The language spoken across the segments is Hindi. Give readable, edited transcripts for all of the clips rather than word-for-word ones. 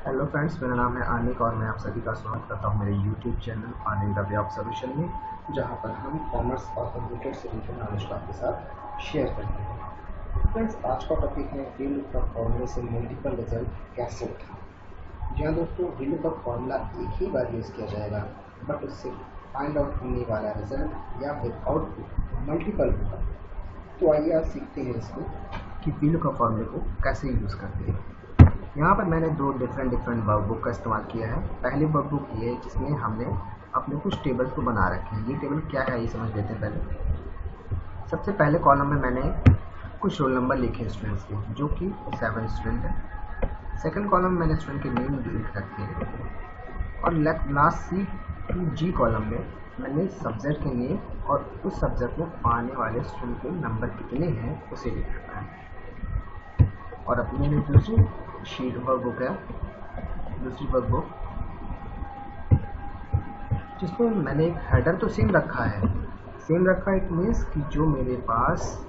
हेलो फ्रेंड्स, मेरा नाम है आनिक और मैं आप सभी का स्वागत करता हूं मेरे YouTube channel Anik the way of solution में, जहां पर हम कॉमर्स और कंप्यूटर से रिलेटेड नॉलेज को आपके साथ शेयर करते हैं। फ्रेंड्स, आज का टॉपिक है वीलुकअप फॉर्मूले से मल्टीपल रिजल्ट कैसे उठाएं। जी हाँ दोस्तों, वीलुकअप फॉर्मूला एक ही बार यूज़ किया जाएगा, बट उससे फाइंड आउट होने वाला रिजल्ट या फिर आउटपुट मल्टीपल होगा। तो आइए आज सीखते हैं इसको कि वीलुकअप फॉर्मूले को कैसे यूज़ करते हैं। यहाँ पर मैंने दो डिफरेंट वर्कबुक का इस्तेमाल किया है। पहली वर्कबुक ये है जिसमें हमने अपने कुछ टेबल्स को बना रखे हैं। ये टेबल क्या है ये समझ लेते हैं पहले। सबसे पहले कॉलम में मैंने कुछ रोल नंबर लिखे स्टूडेंट्स के, जो कि 7 स्टूडेंट है। सेकंड कॉलम में मैंने स्टूडेंट के नेम लिख रखे हैं और लास्ट C2G कॉलम में मैंने सब्जेक्ट के नेम और उस सब्जेक्ट में पाने वाले स्टूडेंट के नंबर कितने हैं उसे लिख रखा है। और अपनी दूसरी शीट वर्कबुक है, दूसरी वर्कबुक जिसमें मैंने एक हेडर तो सेम रखा है। इट मीन्स कि जो मेरे पास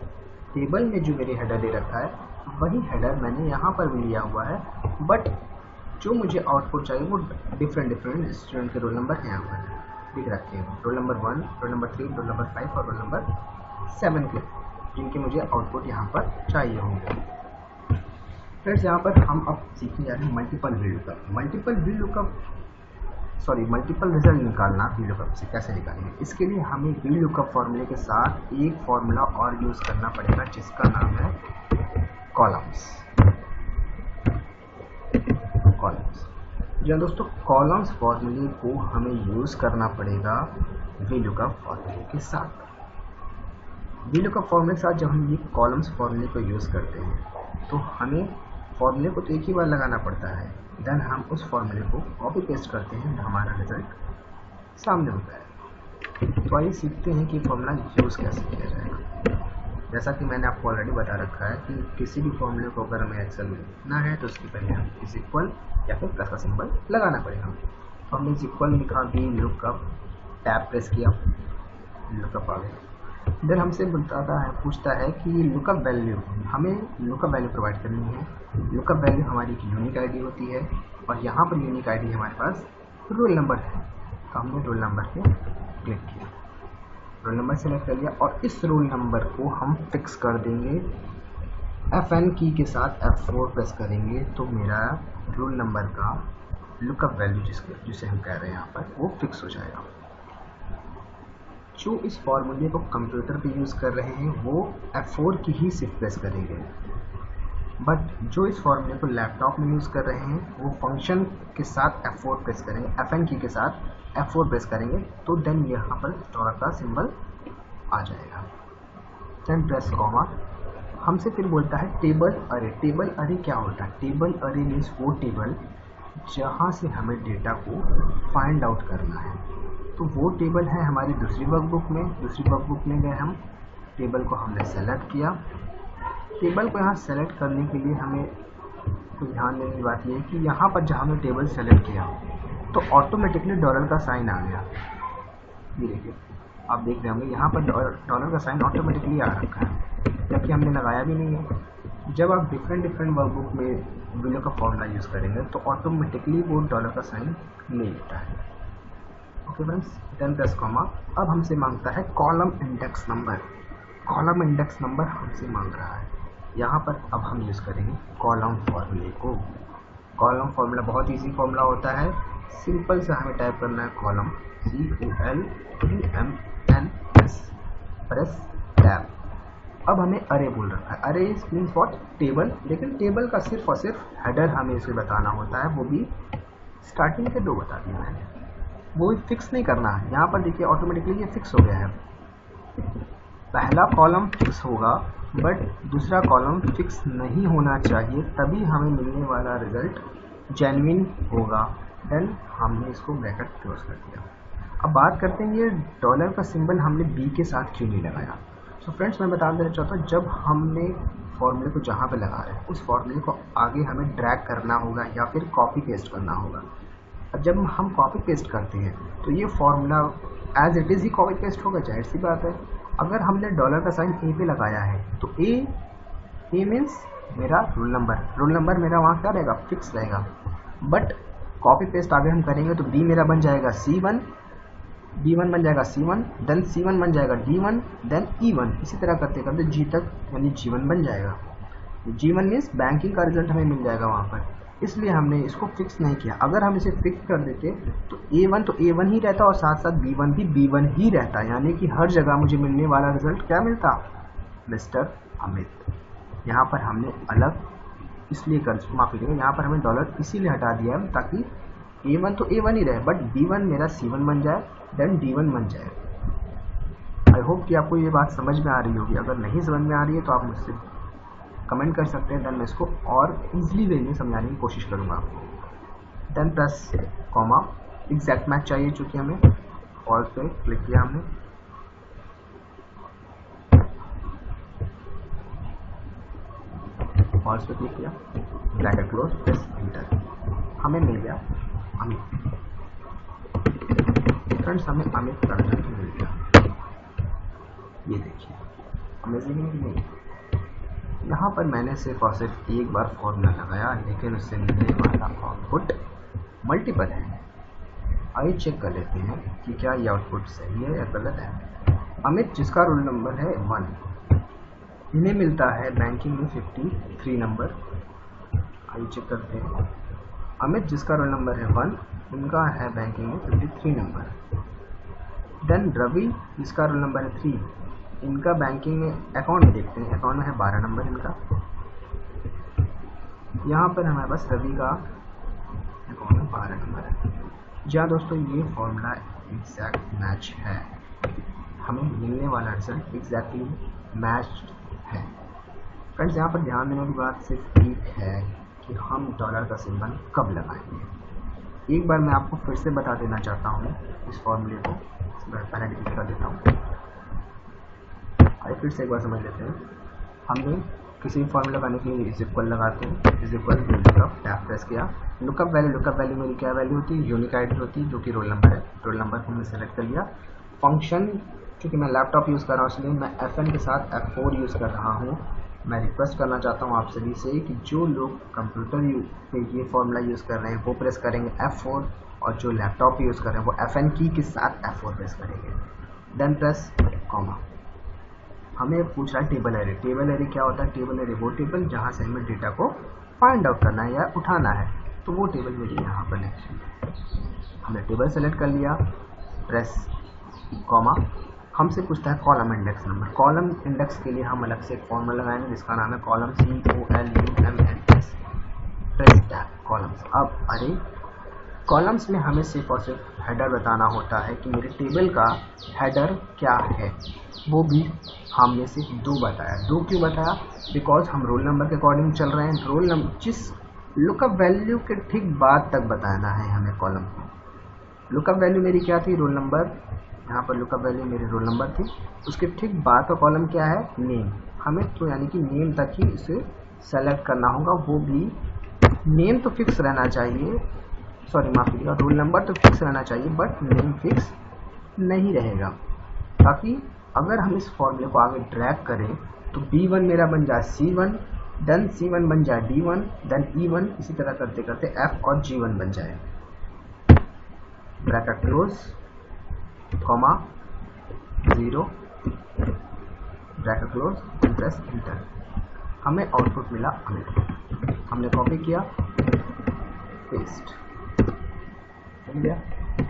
टेबल में जो मेरे हेडर दे रखा है वही हेडर मैंने यहाँ पर भी लिया हुआ है, बट जो मुझे आउटपुट चाहिए वो डिफरेंट स्टूडेंट के रोल नंबर यहाँ पर लिख रखे हैं। Roll number 1, roll number 3, roll number 5 और रोल नंबर 7 के, जिनके मुझे आउटपुट यहाँ पर चाहिए होंगे। फ्रेंड्स, यहाँ पर हम अब सीखने जा रहे हैं मल्टीपल रिजल्ट निकालना वीलुकअप से कैसे निकालेंगे। इसके लिए हमें वीलुकअप फॉर्मूले के साथ एक फॉर्मूला और यूज़ करना पड़ेगा जिसका नाम है कॉलम्स। जी दोस्तों, कॉलम्स फॉर्मूले को हमें यूज़ करना पड़ेगा वीलुकअप फॉर्मूले के साथ। वीलुकअप फॉर्मूले के साथ जब हम ये कॉलम्स फॉर्मूले को यूज़ करते हैं तो हमें फॉर्मूले को तो एक ही बार लगाना पड़ता है, देन हम उस फॉर्मूले को कॉपी पेस्ट करते हैं, हमारा रिजल्ट सामने होता है। तो आइए सीखते हैं कि फॉर्मूला यूज़ कैसे किया जाएगा। जैसा कि मैंने आपको ऑलरेडी बता रखा है कि किसी भी फॉर्मूले को अगर हमें एक्सेल में लिखना है तो उसके पहले हम इज इक्वल या फिर प्लस का सिंबल लगाना पड़ेगा। तो हमने इज इक्वल लिखा, वीलुकअप, टैब प्रेस किया, लुकअप आ गया। देन हमसे पूछता है कि लुकअप वैल्यू, हमें लुकअप वैल्यू प्रोवाइड करनी है। लुकअप वैल्यू हमारी एक यूनिक आईडी होती है और यहाँ पर यूनिक आईडी हमारे पास रोल नंबर है। तो हमने रोल नंबर पे क्लिक किया, रोल नंबर सेलेक्ट कर लिया और इस रोल नंबर को हम फिक्स कर देंगे FN की के साथ F4 प्रेस करेंगे तो मेरा रोल नंबर का लुकअप वैल्यू जिसे हम कह रहे हैं यहाँ पर वो फिक्स हो जाएगा। जो इस फॉर्मूले को कंप्यूटर पे यूज़ कर रहे हैं वो F4 की ही सिर्फ प्रेस करेंगे, बट जो इस फॉर्मूले को लैपटॉप में यूज़ कर रहे हैं वो फंक्शन के साथ F4 प्रेस करेंगे, FN की के साथ F4 प्रेस करेंगे तो देन यहाँ पर डॉलर का सिंबल आ जाएगा। देन प्रेस कॉमा, हमसे फिर बोलता है टेबल अरे। टेबल अरे क्या होता है? टेबल अरे मीन्स वो टेबल जहाँ से हमें डेटा को फाइंड आउट करना है। तो वो टेबल है हमारी दूसरी वर्कबुक में गए हम, टेबल को हमने सेलेक्ट किया। टेबल को यहाँ सेलेक्ट करने के लिए हमें तो ध्यान देने की बात यह है कि यहाँ पर जहाँ हमने टेबल सेलेक्ट किया तो ऑटोमेटिकली डॉलर का साइन आ गया। ये देखिए, आप देख रहे होंगे यहाँ पर डॉलर का साइन ऑटोमेटिकली आ रखा है, जबकि हमने लगाया भी नहीं है। जब आप डिफरेंट वर्कबुक में वीलुकअप फॉर्मूला यूज़ करेंगे तो ऑटोमेटिकली वो डॉलर का साइन ले लेता है। Okay friends, then press comma. अब हमसे मांगता है column index number. Column index number हमसे मांग रहा है। यहाँ पर अब हम यूज़ करेंगे कॉलम फॉर्मूले को। कॉलम फॉर्मूला बहुत इजी फॉर्मूला होता है। सिंपल से हमें टाइप करना है कॉलम, COLUMNS, प्रेस टैब। अब हमें अरे बोल रखा है। अरे मीन्स व्हाट? टेबल। लेकिन टेबल का सिर्फ और सिर्फ हेडर हमें इसे बताना होता है, वो भी स्टार्टिंग के 2 बता दिए मैंने, वो भी फिक्स नहीं करना है। यहाँ पर देखिए ऑटोमेटिकली ये फिक्स हो गया है। पहला कॉलम फिक्स होगा बट दूसरा कॉलम फिक्स नहीं होना चाहिए, तभी हमें मिलने वाला रिजल्ट जेन्युइन होगा। देन हमने इसको ब्रैकेट क्लोज कर दिया। अब बात करते हैं ये डॉलर का सिंबल हमने बी के साथ क्यों नहीं लगाया। सो फ्रेंड्स, मैं बता देना चाहता हूँ, जब हमने फॉर्मूले को जहाँ पे लगा रहे हैं उस फॉर्मूले को आगे हमें ड्रैग करना होगा या फिर कॉपी पेस्ट करना होगा। अब जब हम कॉपी पेस्ट करते हैं तो ये फॉर्मूला एज इट इज़ ही कॉपी पेस्ट होगा, जाहिर सी बात है। अगर हमने डॉलर का साइन ए पे लगाया है तो ए मीन्स मेरा रोल नंबर मेरा वहाँ क्या रहेगा? फिक्स रहेगा। बट कॉपी पेस्ट आगे हम करेंगे तो b मेरा बन जाएगा C1, B1 बन जाएगा C1, देन C1 बन जाएगा D1, देन E1, इसी तरह करते करते G तक यानी G1 बन जाएगा। G1 मीन्स बैंकिंग का रिजल्ट हमें मिल जाएगा वहाँ पर, इसलिए हमने इसको फिक्स नहीं किया। अगर हम इसे फिक्स कर देते तो A1 ही रहता और साथ साथ B1 भी B1 ही रहता, यानी कि हर जगह मुझे मिलने वाला रिजल्ट क्या मिलता, मिस्टर अमित। यहाँ पर हमने अलग इसलिए कर माफी देंगे, यहाँ पर हमें डॉलर इसीलिए हटा दिया है ताकि A1 तो A1 ही रहे बट B1 मेरा C1 बन जाए, देन D1 बन जाए। आई होप कि आपको ये बात समझ में आ रही होगी। अगर नहीं समझ में आ रही है तो आप मुझसे कमेंट कर सकते हैं, देन मैं इसको और इजीली वे में समझाने की कोशिश करूँगा आपको। Then plus comma, exact match चाहिए चूँकि हमें, फॉल्स पे क्लिक किया हमने, फॉल्स पे क्लिक किया, ब्रैकेट क्लोज, प्रेस एंटर, हमें मिल गया अमित। फ्रेंड्स हमें अमित का रिजल्ट मिल गया, ये देखिए अमेजिंग है कि नहीं। यहाँ पर मैंने सिर्फ और सिर्फ एक बार फॉर्मूला लगाया, लेकिन उससे मिलने वाला आउटपुट मल्टीपल है। आइए चेक कर लेते हैं कि क्या ये आउटपुट सही है या गलत है। अमित जिसका रोल नंबर है 1, इन्हें मिलता है बैंकिंग में 53 नंबर। आइए चेक करते हैं। अमित जिसका रोल नंबर है 1, उनका है बैंकिंग में 53 नंबर। देन रवि जिसका रोल नंबर है 3, इनका बैंकिंग में अकाउंट में देखते हैं, अकाउंट में है 12 नंबर इनका। यहाँ पर हमारे पास रवि का अकाउंट में 12 नंबर है। जी हाँ दोस्तों, ये फॉर्मूला एग्जैक्ट मैच है, हमें मिलने वाला रिजल्ट एग्जैक्टली मैच है। फ्रेंड्स यहाँ पर ध्यान देने की बात सिर्फ एक है कि हम डॉलर का सिंबल कब लगाएंगे। एक बार मैं आपको फिर से बता देना चाहता हूँ इस फॉर्मूले को, पहले डिलीट कर देता हूँ। आइए फिर से एक बार समझ लेते हैं। हमने किसी भी फॉर्मूला लगाने के लिए इज इक्वल लगाते हैं, is equal lookup, tab press किया, लुकअप वैल्यू मेरी क्या वैल्यू होती है, यूनिक आईडी होती है जो कि रोल नंबर है। रोल नंबर को हमने सेलेक्ट कर लिया। फंक्शन क्योंकि मैं लैपटॉप यूज़ कर रहा हूँ इसलिए मैं FN के साथ F4 यूज़ कर रहा हूँ। मैं रिक्वेस्ट करना चाहता हूँ आप सभी से कि जो लोग कंप्यूटर पे ये फॉर्मूला यूज़ कर रहे हैं वो प्रेस करेंगे F4, और जो लैपटॉप यूज़ कर रहे हैं वो FN की के साथ F4 प्रेस करेंगे। Then press comma. हमें पूछ रहा है टेबल एरे। टेबल एरे क्या होता है, टेबल एरे वो टेबल जहाँ से हमें डेटा को फाइंड आउट करना है या उठाना है, तो वो टेबल मेरी यहाँ पर है। हमने टेबल सेलेक्ट कर लिया, प्रेस कॉमा। हमसे पूछता है column index number. Column index के लिए हम अलग से एक फॉर्मूला लगाएंगे जिसका नाम है column COLUMNS, press tab columns. अब अरे कॉलम्स में हमें सिर्फ और सिर्फ हेडर बताना होता है कि मेरे टेबल का हेडर क्या है, वो भी हमने सिर्फ 2 बताया। 2 क्यों बताया, बिकॉज हम रोल नंबर के अकॉर्डिंग चल रहे हैं। रोल नंबर जिस लुकअप वैल्यू के ठीक बाद तक बताना है हमें कॉलम को। लुकअप वैल्यू मेरी क्या थी, रोल नंबर। यहाँ पर लुकअप वैल्यू मेरी रोल नंबर थी, उसके ठीक बाद का कॉलम क्या है, नेम। हमें तो यानी कि नेम तक ही इसे सेलेक्ट करना होगा, वो भी नेम तो फिक्स रहना चाहिए, सॉरी माफ कीजिएगा, रोल नंबर तो फिक्स रहना चाहिए बट नेम फिक्स नहीं रहेगा, ताकि अगर हम इस फॉर्मूले को आगे ड्रैग करें तो B1 मेरा बन जाए C1, देन C1 बन जाए D1, देन E1, इसी तरह करते करते F और G1 बन जाए। Bracket close, comma 0, bracket close, press enter. हमें आउटपुट मिला अमित। हमने कॉपी किया, पेस्ट, मिल गया।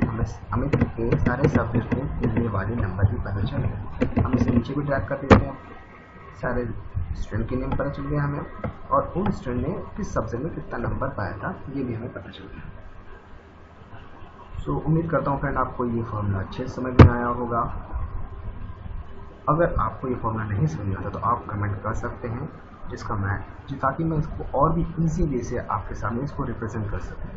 हमें अमित के सारे सब्जेक्ट में मिलने वाले नंबर भी पता चल गए। हम इसे नीचे भी ड्रैग कर देते हैं, सारे स्टूडेंट के नेम पता चल गया हमें, और उन स्टूडेंट ने किस सब्जेक्ट में कितना नंबर पाया था ये भी हमें पता चल गया। सो उम्मीद करता हूँ फ्रेंड आपको ये फॉर्मूला अच्छे से समझ में आया होगा। अगर आपको ये फॉर्मूला नहीं समझ आता तो आप कमेंट कर सकते हैं, ताकि मैं इसको और भी इजी वे से आपके सामने इसको रिप्रेजेंट कर सकूँ।